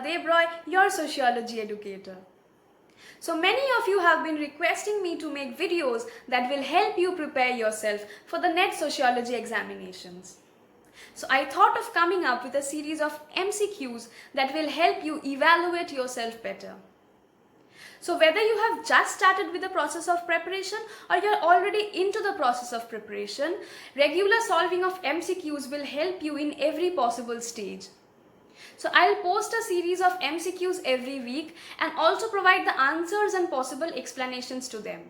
Deb Roy, your sociology educator. So many of you have been requesting me to make videos that will help you prepare yourself for the NET sociology examinations. So I thought of coming up with a series of MCQs that will help you evaluate yourself better. So whether you have just started with the process of preparation or you're already into the process of preparation, regular solving of MCQs will help you in every possible stage. So I'll post a series of MCQs every week and also provide the answers and possible explanations to them.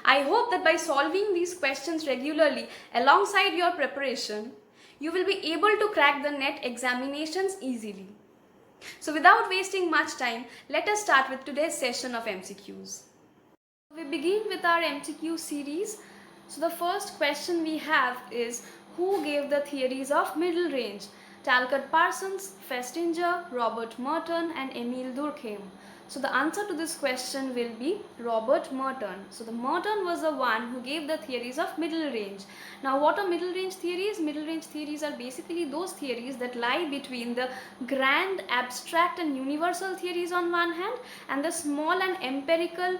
I hope that by solving these questions regularly alongside your preparation, you will be able to crack the NET examinations easily. So without wasting much time, let us start with today's session of MCQs. We begin with our MCQ series. So the first question we have is, who gave the theories of middle range? Talcott Parsons, Festinger, Robert Merton and Emil Durkheim. So the answer to this question will be Robert Merton. So the Merton was the one who gave the theories of middle range. Now what are middle range theories? Middle range theories are basically those theories that lie between the grand, abstract and universal theories on one hand and the small and empirical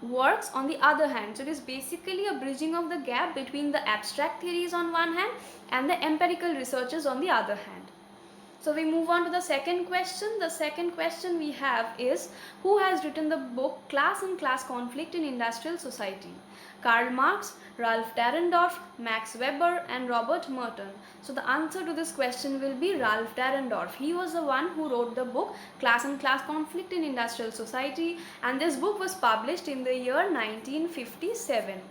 works on the other hand. So it is basically a bridging of the gap between the abstract theories on one hand and the empirical researches on the other hand. So we move on to the second question. The second question we have is, who has written the book Class and Class Conflict in Industrial Society? Karl Marx, Ralph Dahrendorf, Max Weber and Robert Merton. So the answer to this question will be Ralph Dahrendorf. He was the one who wrote the book Class and Class Conflict in Industrial Society, and this book was published in the year 1957.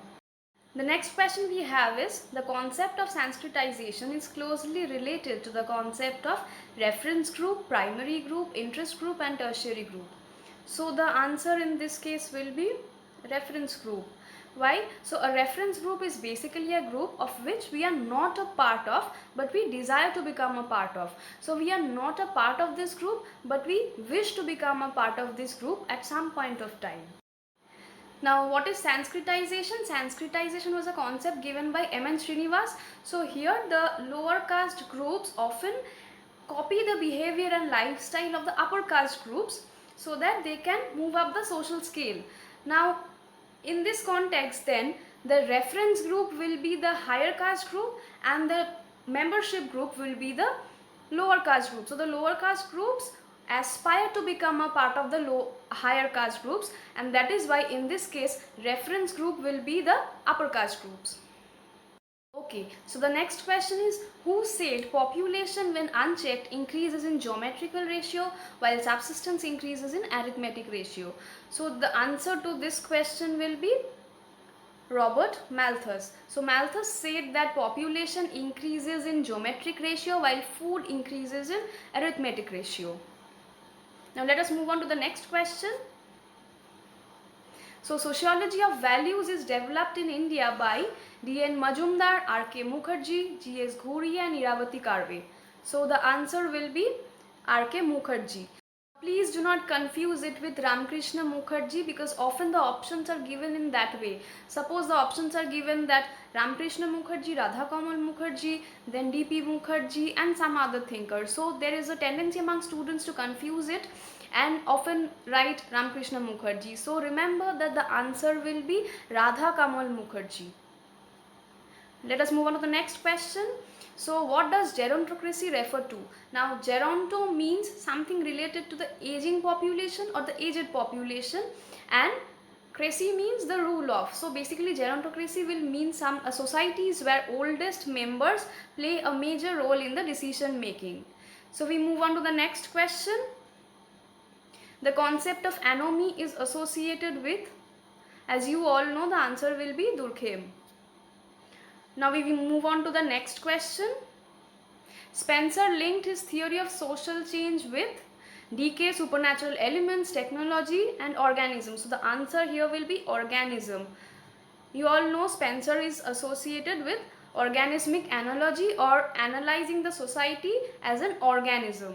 The next question we have is, the concept of Sanskritization is closely related to the concept of reference group, primary group, interest group and tertiary group. So the answer in this case will be reference group. Why? So a reference group is basically a group of which we are not a part of but we desire to become a part of. So we are not a part of this group but we wish to become a part of this group at some point of time. Now what is Sanskritization? Sanskritization was a concept given by M.N. Srinivas. So here the lower caste groups often copy the behavior and lifestyle of the upper caste groups so that they can move up the social scale. Now in this context then, the reference group will be the higher caste group and the membership group will be the lower caste group. So the lower caste groups aspire to become a part of the higher caste groups, and that is why in this case reference group will be the upper caste groups. Okay, so the next question is, who said population when unchecked increases in geometrical ratio while subsistence increases in arithmetic ratio? So the answer to this question will be Robert Malthus. So Malthus said that population increases in geometric ratio while food increases in arithmetic ratio. Now let us move on to the next question. So sociology of values is developed in India by D.N Majumdar, R.K Mukherjee, G.S Ghurye and I.Karve. So the answer will be R.K Mukherjee. Please do not confuse it with Ramakrishna Mukherjee because often the options are given in that way. Suppose the options are given that Ramakrishna Mukherjee, Radha Kamal Mukherjee, then D.P. Mukherjee and some other thinker. So there is a tendency among students to confuse it and often write Ramakrishna Mukherjee. So remember that the answer will be Radha Kamal Mukherjee. Let us move on to the next question. So what does gerontocracy refer to? Now geronto means something related to the aging population or the aged population, and cracy means the rule of. So basically gerontocracy will mean some societies where oldest members play a major role in the decision making. So we move on to the next question. The concept of anomie is associated with, as you all know, the answer will be Durkheim. Now we will move on to the next question. Spencer linked his theory of social change with decay, supernatural elements, technology and organism. So the answer here will be organism. You all know Spencer is associated with organismic analogy or analyzing the society as an organism.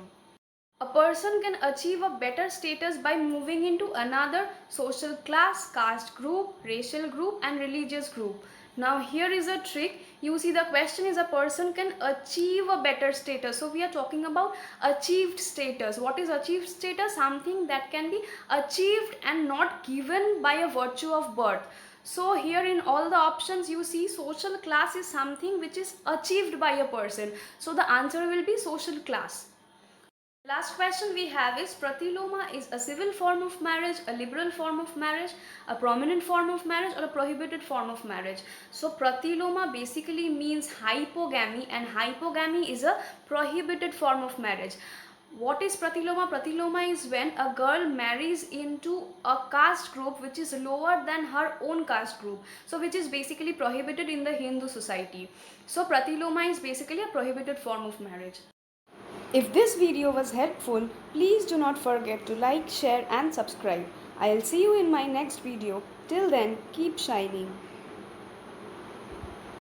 A person can achieve a better status by moving into another social class, caste group, racial group and religious group. Now here is a trick. You see, the question is a person can achieve a better status. So we are talking about achieved status. What is achieved status? Something that can be achieved and not given by a virtue of birth. So here in all the options you see social class is something which is achieved by a person. So the answer will be social class. Last question we have is pratiloma is a civil form of marriage, a liberal form of marriage, a prominent form of marriage, or a prohibited form of marriage. So pratiloma basically means hypogamy, and hypogamy is a prohibited form of marriage. What is pratiloma? Pratiloma is when a girl marries into a caste group which is lower than her own caste group. So which is basically prohibited in the Hindu society. So pratiloma is basically a prohibited form of marriage. If this video was helpful, please do not forget to like, share and subscribe. I'll see you in my next video. Till then, keep shining.